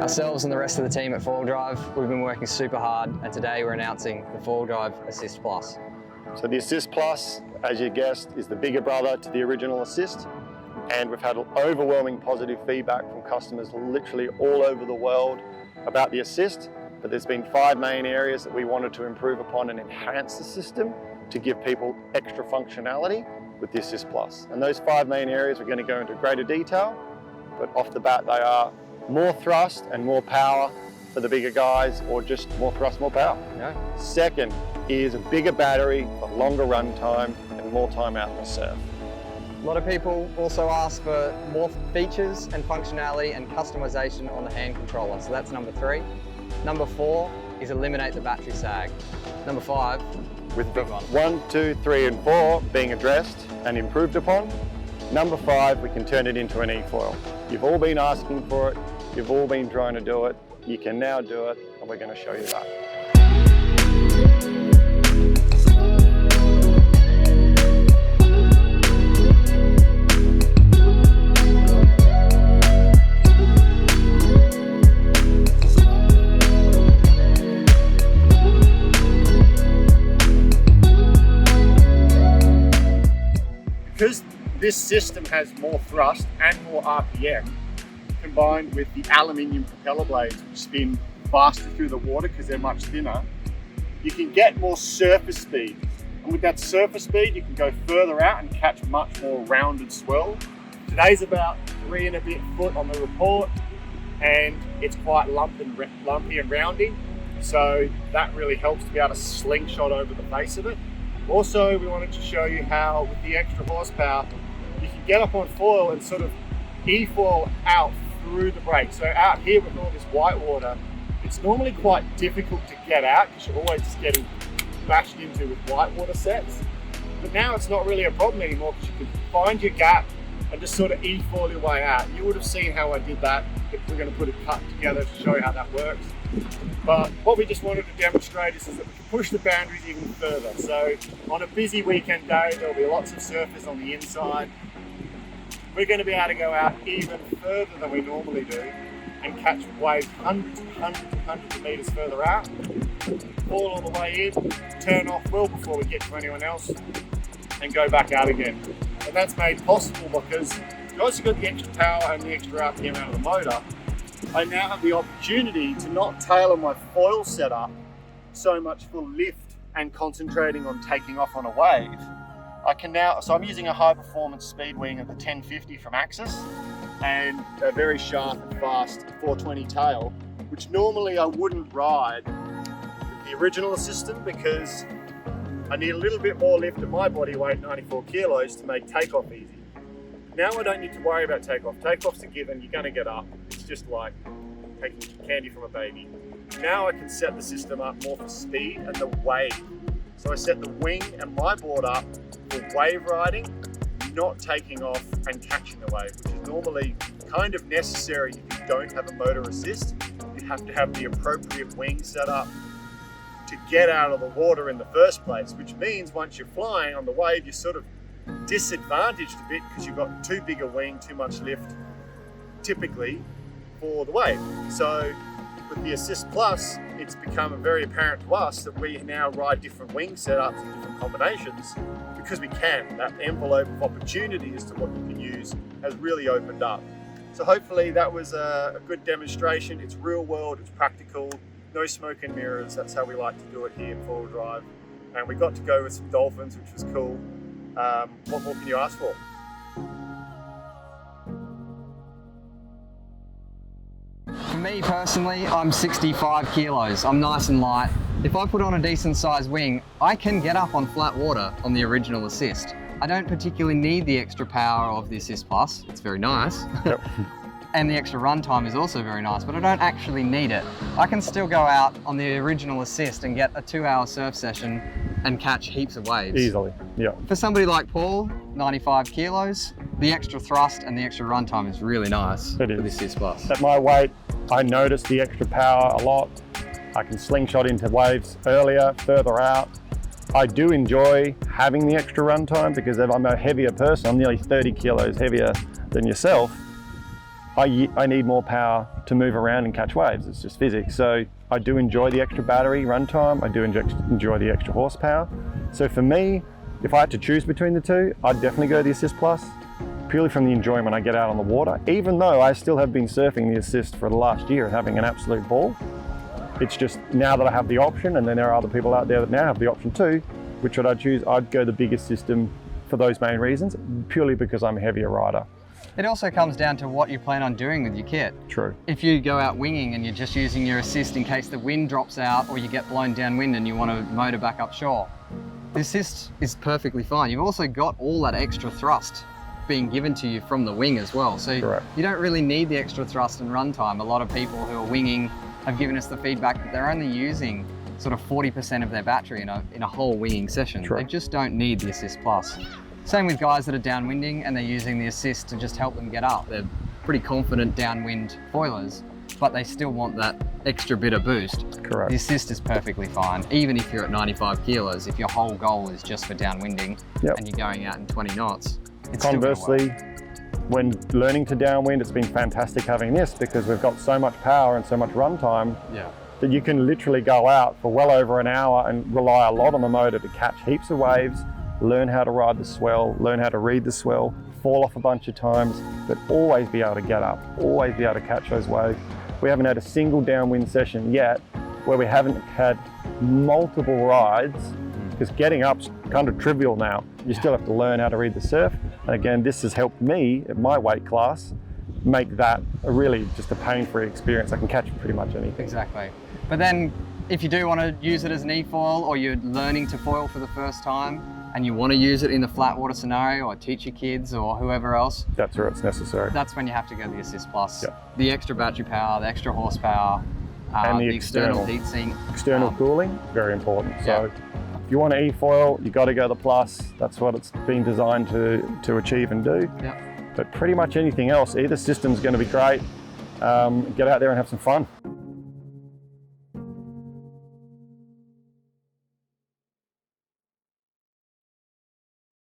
Ourselves and the rest of the team at 4Wheel Drive, we've been working super hard, and today we're announcing the 4Wheel Drive Assist Plus. So the Assist Plus, as you guessed, is the bigger brother to the original Assist, and we've had overwhelming positive feedback from customers literally all over the world about the Assist, but there's been 5 main areas that we wanted to improve upon and enhance the system to give people extra functionality with the Assist Plus. And those 5 main areas we're going to go into greater detail, but off the bat they are more thrust and more power for the bigger guys, or just more thrust, more power. Yeah. Second is a bigger battery, a longer run time, and more time out in the surf. A lot of people also ask for more features and functionality and customization on the hand controller, so that's number 3. Number 4 is eliminate the battery sag. Number 5, With the the big one. 1, 2, 3, and 4 being addressed and improved upon, number 5, we can turn it into an e-foil. You've all been asking for it, you've all been trying to do it, you can now do it, and we're going to show you that. Because this system has more thrust and more RPM, combined with the aluminium propeller blades which spin faster through the water because they're much thinner, you can get more surface speed. And with that surface speed, you can go further out and catch much more rounded swell. Today's about 3 and a bit foot on the report, and it's quite lumpy and roundy. So that really helps to be able to slingshot over the face of it. Also, we wanted to show you how with the extra horsepower, you can get up on foil and sort of e-foil out through the brake. So out here with all this white water, it's normally quite difficult to get out because you're always just getting bashed into with white water sets. But now it's not really a problem anymore because you can find your gap and just sort of e-foil your way out. You would have seen how I did that. We're going to put a cut together to show you how that works. But what we just wanted to demonstrate is that we can push the boundaries even further. So on a busy weekend day, there'll be lots of surface on the inside. We're going to be able to go out even further than we normally do and catch waves hundreds of meters further out, fall all the way in, turn off well before we get to anyone else, and go back out again. And that's made possible because you've got the extra power and the extra RPM out of the motor. I now have the opportunity to not tailor my foil setup so much for lift and concentrating on taking off on a wave. I can now, so I'm using a high performance speed wing of the 1050 from Axis and a very sharp and fast 420 tail, which normally I wouldn't ride with the original system because I need a little bit more lift at my body weight, 94 kilos, to make takeoff easy. Now I don't need to worry about takeoff. Takeoff's a given, you're gonna get up. It's just like taking candy from a baby. Now I can set the system up more for speed and the wave. So I set the wing and my board up for wave riding, not taking off and catching the wave, which is normally kind of necessary if you don't have a motor assist. You have to have the appropriate wing set up to get out of the water in the first place, which means once you're flying on the wave, you're sort of disadvantaged a bit because you've got too big a wing, too much lift typically for the wave. So with the Assist Plus, it's become very apparent to us that we now ride different wing setups and different combinations because we can. That envelope of opportunity as to what you can use has really opened up. So hopefully that was a good demonstration. It's real world, it's practical, no smoke and mirrors. That's how we like to do it here in 4Wheel Drive. And we got to go with some dolphins, which was cool. What more can you ask for? For me personally, I'm 65 kilos. I'm nice and light. If I put on a decent sized wing, I can get up on flat water on the original Assist. I don't particularly need the extra power of the Assist Plus. It's very nice. Yep. And the extra runtime is also very nice, but I don't actually need it. I can still go out on the original Assist and get a 2-hour surf session and catch heaps of waves. Easily, yeah. For somebody like Paul, 95 kilos, the extra thrust and the extra runtime is really nice It is. for the Assist Plus. At my weight, I notice the extra power a lot. I can slingshot into waves earlier, further out. I do enjoy having the extra runtime because if I'm a heavier person, I'm nearly 30 kilos heavier than yourself. I need more power to move around and catch waves. It's just physics. So I do enjoy the extra battery runtime. I do enjoy the extra horsepower. So for me, if I had to choose between the two, I'd definitely go the Assist Plus, purely from the enjoyment I get out on the water. Even though I still have been surfing the Assist for the last year and having an absolute ball. It's just now that I have the option, and then there are other people out there that now have the option too, which would I choose? I'd go the biggest system for those main reasons, purely because I'm a heavier rider. It also comes down to what you plan on doing with your kit. True. If you go out winging and you're just using your Assist in case the wind drops out or you get blown downwind and you want to motor back up shore, the Assist is perfectly fine. You've also got all that extra thrust being given to you from the wing as well. So Correct. You don't really need the extra thrust and runtime. A lot of people who are winging have given us the feedback that they're only using sort of 40% of their battery in a whole winging session. True. They just don't need the Assist Plus. Same with guys that are downwinding and they're using the Assist to just help them get up. They're pretty confident downwind foilers, but they still want that extra bit of boost. Correct. The Assist is perfectly fine, even if you're at 95 kilos. If your whole goal is just for downwinding Yep. and you're going out in 20 knots, it's still gonna work. Conversely, when learning to downwind, it's been fantastic having this because we've got so much power and so much runtime Yeah. that you can literally go out for well over an hour and rely a lot on the motor to catch heaps of waves, learn how to ride the swell, learn how to read the swell, fall off a bunch of times, but always be able to get up, always be able to catch those waves. We haven't had a single downwind session yet where we haven't had multiple rides, because getting up's kind of trivial now. You still have to learn how to read the surf. And again, this has helped me at my weight class make that a really just a pain-free experience. I can catch pretty much anything. Exactly. But then if you do want to use it as an e-foil or you're learning to foil for the first time and you want to use it in the flat water scenario or teach your kids or whoever else, That's where it's necessary. that's when you have to go the Assist Plus. Yep. The extra battery power, the extra horsepower, And the the external external. heatsink. External cooling, very important. So Yeah. if you want to e-foil, you got to go the Plus. That's what it's been designed to achieve and do. Yep. But pretty much anything else, either system's going to be great. Get out there and have some fun.